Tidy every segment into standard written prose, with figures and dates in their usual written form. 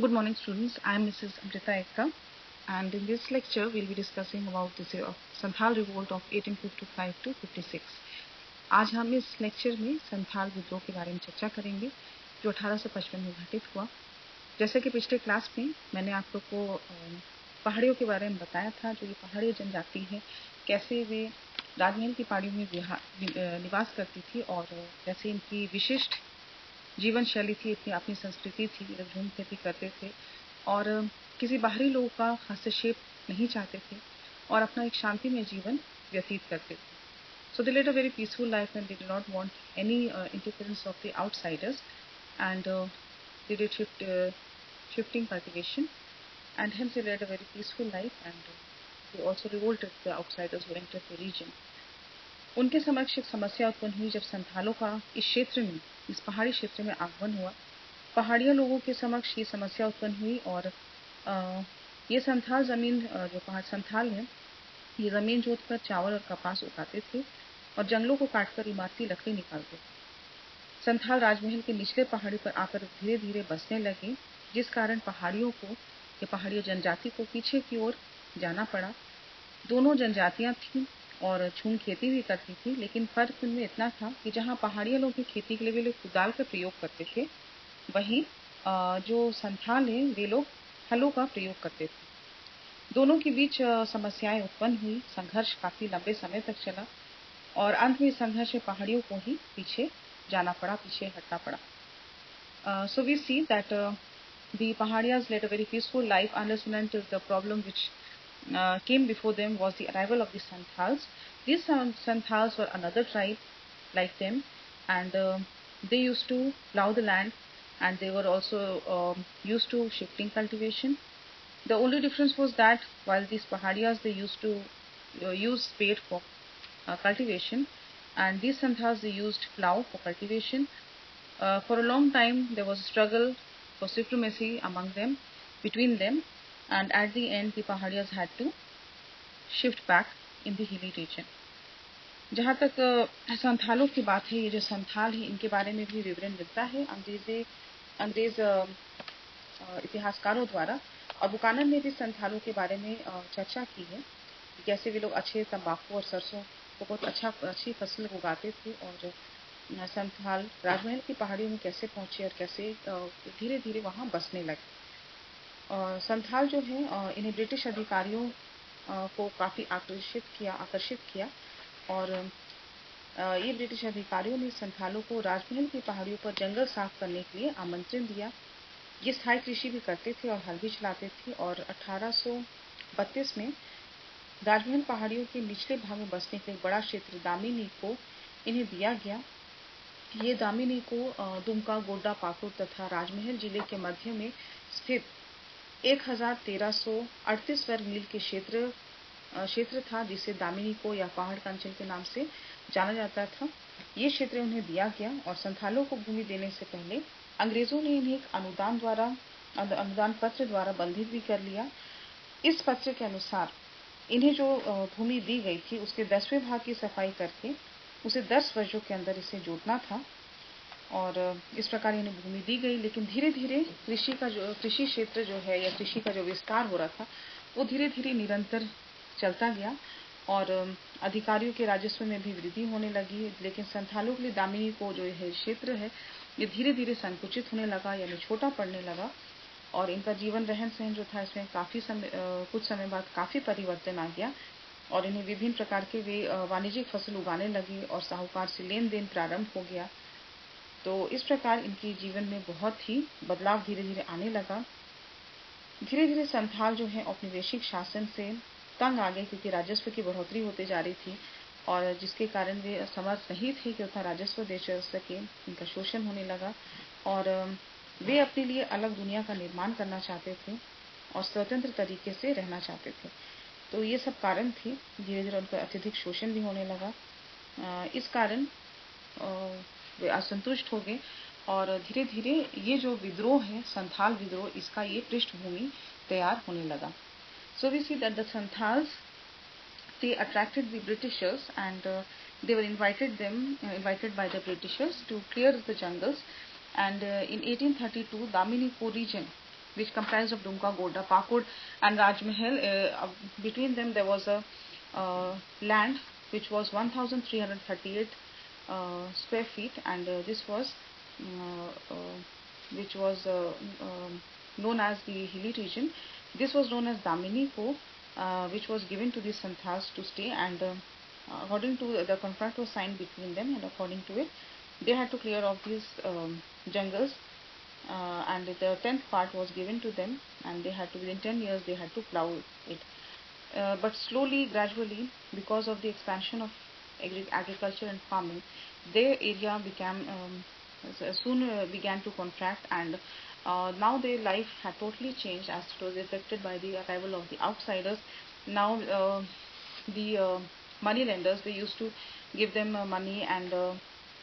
Good morning, students. I am Mrs. Amrita Ekta, and in this lecture, we'll be discussing about the Santhal Revolt of 1855 to 56. आज हम इस lecture में संथाल विद्रोह के बारे में चर्चा करेंगे, जो 1855 में घटित हुआ। जैसे कि पिछले क्लास में मैंने आप लोग को पहाड़ियों के बारे में बताया था, जो ये पहाड़ी जनजाति है, कैसे वे राजमहल की पहाड़ियों में निवास करती थी और कैसे इनकी विशिष्ट जीवन शैली थी, इतनी अपनी संस्कृति थी, लोग झूम खेती करते थे और किसी बाहरी लोगों का हस्तक्षेप नहीं चाहते थे और अपना एक शांतिमय जीवन व्यतीत करते थे. So they led a very peaceful life and they did not want any interference of the outsiders, and they did shifting cultivation, and hence they led a very peaceful life, and they also revolted the outsiders who entered the region. उनके समक्ष एक समस्या उत्पन्न हुई जब संथालों का इस क्षेत्र में, इस पहाड़ी क्षेत्र में आगमन हुआ. पहाड़ियों लोगों के समक्ष ये समस्या उत्पन्न हुई और ये संथाल जमीन, जो पहाड़ संथाल है, ये जमीन जोतकर चावल और कपास उगाते थे और जंगलों को काटकर इमारती लकड़ी निकालते थे. संथाल राजमहल के निचले पहाड़ी पर आकर धीरे धीरे बसने लगे, जिस कारण पहाड़ियों को या पहाड़ी जनजाति को पीछे की ओर जाना पड़ा. दोनों जनजातियां थीं और झूम खेती भी करती थी, लेकिन फर्क उनमें इतना था कि जहां पहाड़ियों लोग खेती के लिए वे लोग कुदाल का प्रयोग करते थे, वहीं जो संथाल है वे लोग हलों का प्रयोग करते थे. दोनों के बीच समस्याएं उत्पन्न हुई. संघर्ष काफी लंबे समय तक चला और अंत में संघर्ष में पहाड़ियों को ही पीछे जाना पड़ा, पीछे हटना पड़ा. So we see that the Pahadiyas led a very peaceful life unless and until the problem which came before them was the arrival of the Santhals. These Santhals were another tribe like them, and they used to plow the land, and they were also used to shifting cultivation. The only difference was that while these Pahadiyas, they used to use spade for cultivation, and these Santhals, they used plow for cultivation. For a long time there was a struggle for supremacy among them, between them, and at the end the Pahadiyas had to shift back in the hilly region. जहाँ तक संथालों की बात है, ये जो संथाल है इनके बारे में भी विवरण मिलता है अंग्रेज इतिहासकारों द्वारा, और बुकानन ने भी संथालों के बारे में चर्चा की है कि कैसे वे लोग अच्छे तंबाकू और सरसों को बहुत अच्छी फसल उगाते थे और संथाल राजमहल की पहाड़ियों में कैसे पहुंचे और कैसे धीरे धीरे वहां बसने लगे. संथाल जो है इन्हें ब्रिटिश अधिकारियों को काफी आकर्षित किया और ये ब्रिटिश अधिकारियों ने संथालों को राजमहल की पहाड़ियों पर जंगल साफ करने के लिए आमंत्रण दिया. ये स्थायी कृषि भी करते थे और हल भी चलाते थे और 1832 में राजमहल पहाड़ियों के निचले भाग में बसने के लिए बड़ा क्षेत्र दामिनी को इन्हें दिया गया. ये दामिनी को दुमका, गोड्डा, पाकुड़ तथा राजमहल जिले के मध्य में स्थित 1138 वर्ग मील के क्षेत्र था, जिसे दामिनी को या पहाड़ का अंचल के नाम से जाना जाता था. ये क्षेत्र उन्हें दिया गया और संथालों को भूमि देने से पहले अंग्रेजों ने इन्हें एक अनुदान पत्र द्वारा बंधित भी कर लिया. इस पत्र के अनुसार इन्हें जो भूमि दी गई थी उसके 10वें भाग की सफाई करके उसे 10 वर्षों के अंदर इसे जोतना था और इस प्रकार इन्हें भूमि दी गई. लेकिन धीरे धीरे कृषि क्षेत्र जो है या कृषि का जो विस्तार हो रहा था वो धीरे धीरे निरंतर चलता गया और अधिकारियों के राजस्व में भी वृद्धि होने लगी. लेकिन संथालों के लिए दामिनी को जो है क्षेत्र है ये धीरे धीरे संकुचित होने लगा, यानी छोटा पड़ने लगा और इनका जीवन रहन सहन जो था इसमें कुछ समय बाद काफी परिवर्तन आ गया और इन्हें विभिन्न प्रकार के वे वाणिज्यिक फसल उगाने लगे और साहूकार से लेन देन प्रारंभ हो गया. तो इस प्रकार इनके जीवन में बहुत ही बदलाव धीरे धीरे आने लगा. धीरे धीरे संथाल जो है औपनिवेशिक शासन से तंग आ गए क्योंकि राजस्व की बढ़ोतरी होती जा रही थी और जिसके कारण वे समर्थ नहीं थे कि उतना राजस्व दे सके. इनका शोषण होने लगा और वे अपने लिए अलग दुनिया का निर्माण करना चाहते थे और स्वतंत्र तरीके से रहना चाहते थे. तो ये सब कारण थे. धीरे धीरे उनका अत्यधिक शोषण भी होने लगा. इस कारण वे असंतुष्ट हो गए और धीरे धीरे ये जो विद्रोह है, संथाल विद्रोह, इसका ये पृष्ठभूमि तैयार होने लगा. So we see that the Santhals, they attracted the Britishers and they were invited by the Britishers to clear the jungles, and in 1832 Damini Co region which comprised of Dumka, Godda, Pakur and Rajmahal. Between them there was a land which was 1338 square feet, and this was which was known as the hilly region. This was known as Damini Ko, which was given to the Santhals to stay, and according to the contract was signed between them, and according to it they had to clear off these jungles, and the 10th part was given to them, and they had to, within 10 years they had to plow it. But slowly, gradually, because of the expansion of agriculture and farming, their area became soon began to contract, and now their life had totally changed as it was affected by the arrival of the outsiders. Now the money lenders, they used to give them money, and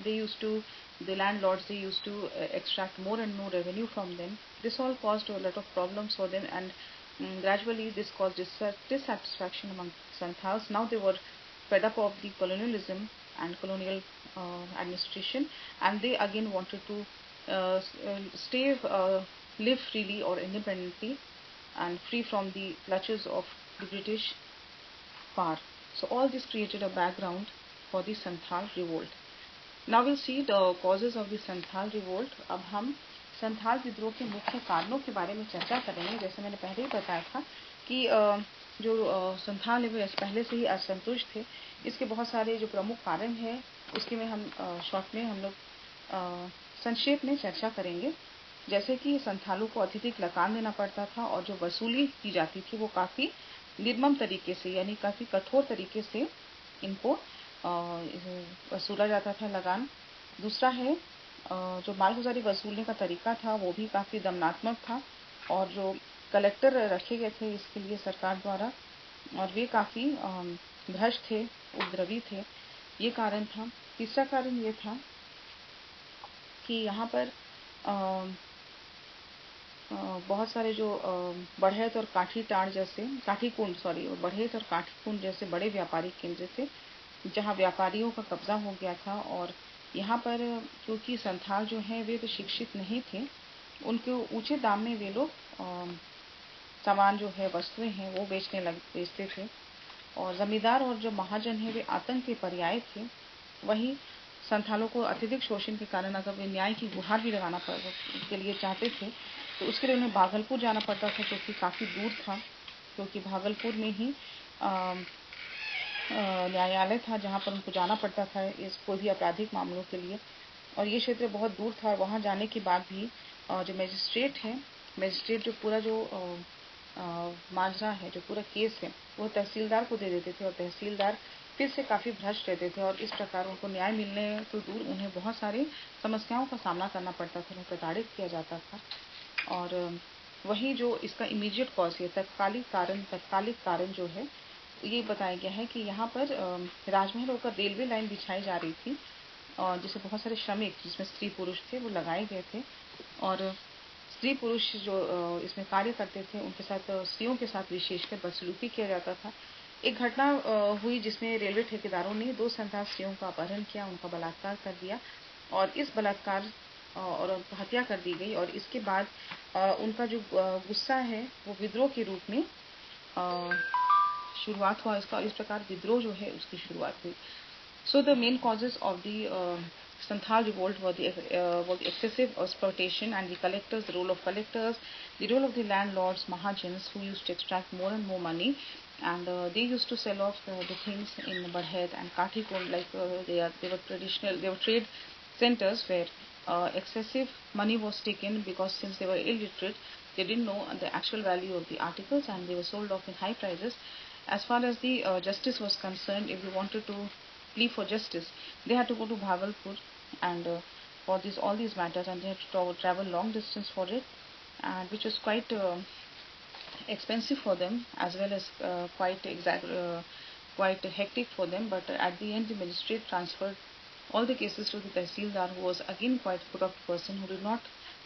they used to the landlords, they used to extract more and more revenue from them. This all caused a lot of problems for them, and gradually this caused dissatisfaction among Santhals. Now they were fed up of the colonialism and colonial administration, and they again wanted to live freely or independently and free from the clutches of the British power. So all this created a background for the Santhal revolt. Now we'll see the causes of the Santhal revolt. अब हम संथाल विद्रोह के मुख्य कारणों के बारे में चर्चा करेंगे। जैसे मैंने पहले ही बताया था कि जो संथाल है वे पहले से ही असंतुष्ट थे। इसके बहुत सारे जो प्रमुख कारण हैं उसके में हम शॉर्ट में हम लोग संक्षेप में चर्चा करेंगे। जैसे कि संथालों को अत्यधिक लगान देना पड़ता था, और जो वसूली की जाती थी वो काफ़ी निर्मम तरीके से, यानी काफ़ी कठोर तरीके से इनको वसूला जाता था लगान। दूसरा है जो मालगुजारी वसूलने का तरीका था वो भी काफ़ी दमनात्मक था, और जो कलेक्टर रखे गए थे इसके लिए सरकार द्वारा, और वे काफ़ी भ्रष्ट थे, उपद्रवी थे, ये कारण था। तीसरा कारण ये था कि यहाँ पर बहुत सारे जो बढ़ैत और काठीटाड़ जैसे बढ़ैत और काठीकुंड जैसे बड़े व्यापारिक केंद्र थे, जहाँ व्यापारियों का कब्जा हो गया था। और यहाँ पर क्योंकि संथाल जो हैं वे तो शिक्षित नहीं थे, उनके ऊंचे दाम में वे लोग सामान जो है, वस्तुएं हैं, वो बेचते थे, और जमींदार और जो महाजन है वे आतंक के पर्याय थे। वहीं संथालों को अत्यधिक शोषण के कारण अगर वे न्याय की गुहार भी लगाना के लिए चाहते थे तो उसके लिए उन्हें भागलपुर जाना पड़ता था, जो कि काफ़ी दूर था, क्योंकि भागलपुर में ही न्यायालय था जहाँ पर उनको जाना पड़ता था इस कोई भी आपराधिक मामलों के लिए। और ये क्षेत्र बहुत दूर था, और वहाँ जाने के बाद भी जो मजिस्ट्रेट जो पूरा जो माजरा है, जो पूरा केस है, वो तहसीलदार को दे देते थे, और तहसीलदार फिर से काफ़ी भ्रष्ट रहते थे, और इस प्रकार उनको न्याय मिलने तो दूर उन्हें बहुत सारी समस्याओं का सामना करना पड़ता था, उन्हें प्रताड़ित किया जाता था। और वही जो इसका इमीडिएट कॉज है, तत्कालिक कारण जो है, ये बताया गया है कि यहाँ पर राजमहल होकर रेलवे लाइन बिछाई जा रही थी, और जिसे बहुत सारे श्रमिक, जिसमें स्त्री पुरुष थे, वो लगाए गए थे, और स्त्री पुरुष जो इसमें कार्य करते थे उनके साथ, स्त्रियों के साथ विशेषकर बदसलूकी किया जाता था। एक घटना हुई जिसमें रेलवे ठेकेदारों ने 2 संथाल स्त्रियों का अपहरण किया, उनका बलात्कार कर दिया, और इस बलात्कार और उनकी हत्या कर दी गई। और इसके बाद उनका जो गुस्सा है वो विद्रोह के रूप में शुरुआत हुआ इसका, इस प्रकार विद्रोह जो है उसकी शुरुआत हुई। So the main causes of the Santhal revolt were the excessive exploitation and the role of collectors, the role of the landlords, Mahajans, who used to extract more and more money, and they used to sell off the things in Badhet and Kathikund, like they were trade centers where excessive money was taken, because since they were illiterate, they didn't know the actual value of the articles, and they were sold off in high prices. As far as the justice was concerned, if you wanted to plea for justice, they had to go to Bhagalpur, and for all these matters, and they had to travel long distance for it, and which was quite expensive for them, as well as quite hectic for them. But at the end, the magistrate transferred all the cases to the Tehsildar, who was again quite a corrupt person, who did not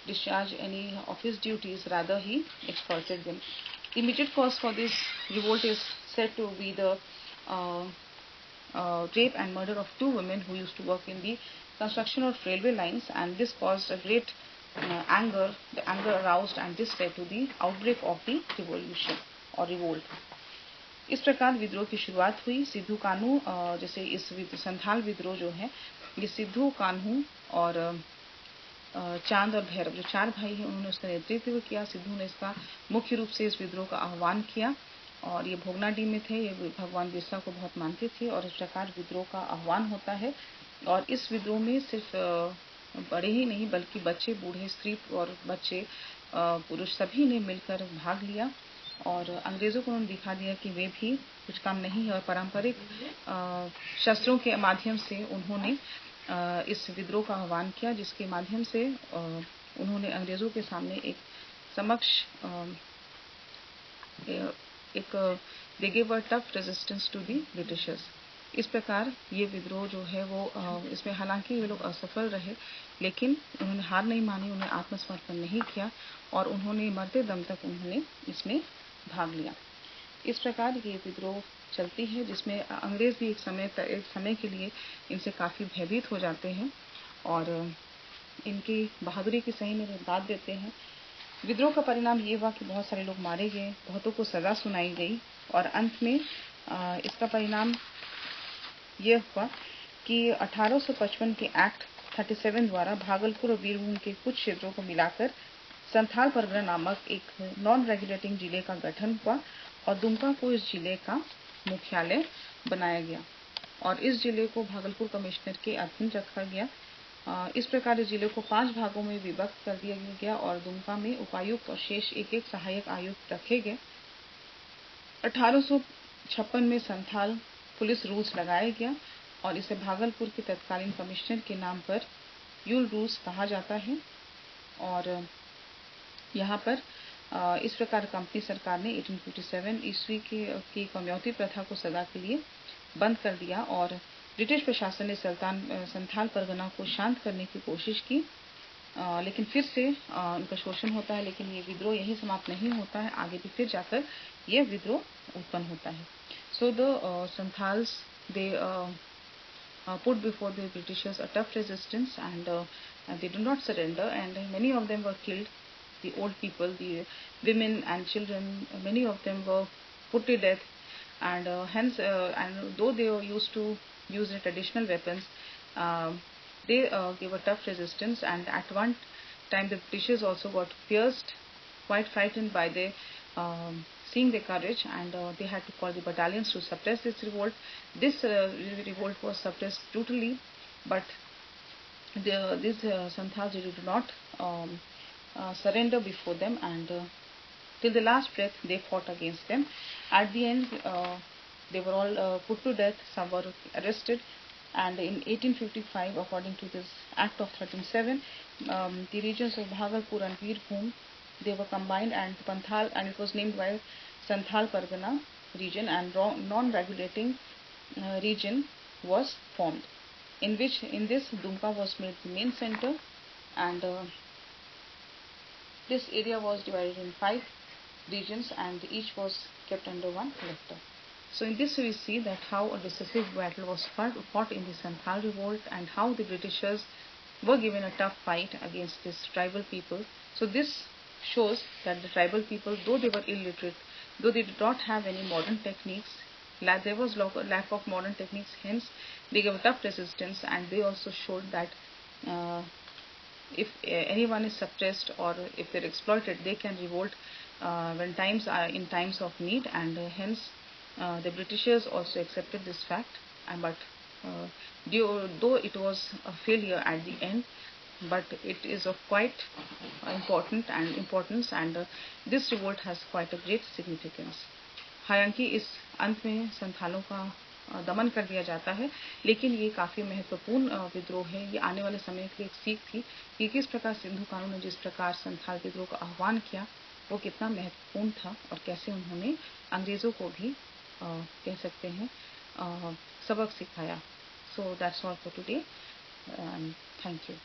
discharge any of his duties, rather he exploited them. The immediate cause for this revolt is said to be the rape and murder of 2 women who used to work in the construction of railway lines, and this caused a great the anger aroused, and this led to the outbreak of the revolution or revolt. इस प्रकार विद्रोह की शुरुआत हुई। सिद्धू कान्हू, जैसे इस संथाल विद्रोह जो है ये सिद्धू, कान्हू और चांद और भैरव जो 4 भाई हैं उन्होंने उसका नेतृत्व किया। सिद्धू ने इसका मुख्य रूप से इस विद्रोह का आह्वान किया और ये भोगनाडीह में थे। ये भगवान बिरसा को बहुत मानते थे और इस प्रकार विद्रोह का आह्वान होता है। और इस विद्रोह में सिर्फ बड़े ही नहीं बल्कि बच्चे, बूढ़े, स्त्री और बच्चे, पुरुष सभी ने मिलकर भाग लिया और अंग्रेजों को उन्होंने दिखा दिया कि वे भी कुछ काम नहीं है और पारंपरिक शस्त्रों के माध्यम से उन्होंने इस विद्रोह का आह्वान किया, जिसके माध्यम से उन्होंने अंग्रेजों के सामने एक समक्ष एक दे give a tough resistance to the Britishers. इस प्रकार ये विद्रोह जो है वो इसमें हालांकि वे लोग असफल रहे, लेकिन उन्होंने हार नहीं मानी, उन्होंने आत्मसमर्पण नहीं किया और उन्होंने मरते दम तक उन्होंने इसमें भाग लिया। इस प्रकार ये विद्रोह चलती है, जिसमें अंग्रेज भी एक समय के लिए इनसे काफी भयभीत हो जाते हैं और इनकी बहादुरी की सही में दाद देते हैं। विद्रोह का परिणाम ये हुआ कि बहुत सारे लोग मारे गए, बहुतों को सजा सुनाई गई और अंत में इसका परिणाम ये हुआ कि 1855 के एक्ट 37 द्वारा भागलपुर और बीरभूम के कुछ क्षेत्रों को मिलाकर संथाल परगना नामक एक नॉन रेगुलेटिंग जिले का गठन हुआ और दुमका को इस जिले का मुख्यालय बनाया गया और इस जिले को भागलपुर कमिश्नर के अधीन रखा गया। इस प्रकार इस जिले को 5 भागों में विभक्त कर दिया गया और दुमका में उपायुक्त और शेष एक सहायक आयुक्त रखे गए। 1856 में संथाल पुलिस रूल्स लगाया गया और इसे भागलपुर के तत्कालीन कमिश्नर के नाम पर यूल रूल्स कहा जाता है। और यहाँ पर इस प्रकार कंपनी सरकार ने 1857 ईस्वी की कमयौती प्रथा को सदा के लिए बंद कर दिया और ब्रिटिश प्रशासन ने संथाल परगना को शांत करने की कोशिश की, लेकिन फिर से उनका शोषण होता है। लेकिन ये विद्रोह यही समाप्त नहीं होता है, आगे भी फिर जाकर यह विद्रोह उत्पन्न होता है। So the Santhals they put before the Britishers a tough resistance and they do not surrender, and many of them were killed. The old people, the women and children, many of them were put to death, and hence, and though they were used to use the traditional weapons, they gave a tough resistance, and at one time the Britishers also got pierced, quite frightened by the seeing their courage, and they had to call the battalions to suppress this revolt. This revolt was suppressed brutally, but these Santhals did not surrender before them, and till the last breath they fought against them. At the end, they were all put to death, some were arrested, and in 1855, according to this Act of 37, the regions of Bhagalpur and Birbhum, they were combined, and Panthal, and it was named by Santhal Pargana region, and non-regulating region was formed, in this Dumka was made the main center, and this area was divided in 5 regions, and each was kept under one collector. So in this we see that how a decisive battle was fought in the Santhal revolt, and how the Britishers were given a tough fight against this tribal people. So this shows that the tribal people, though they were illiterate, though they did not have any modern techniques, there was lack of modern techniques, hence they gave a tough resistance, and they also showed that if anyone is suppressed or if they're exploited, they can revolt when times are in times of need, and hence the Britishers also accepted this fact, but though it was a failure at the end, but it is of quite importance, and this revolt has quite a great significance. हालांकि इस अंत में संथालों का दमन कर दिया जाता है, लेकिन ये काफी महत्वपूर्ण विद्रोह है। ये आने वाले समय के लिए एक सीख थी कि किस प्रकार सिंधु कानू ने जिस प्रकार संथाल विद्रोह का आह्वान किया वो कितना महत्वपूर्ण था और कैसे उन्होंने अंग्रेजों को भी कह सकते हैं सबक सिखाया। So that's all for today, thank you.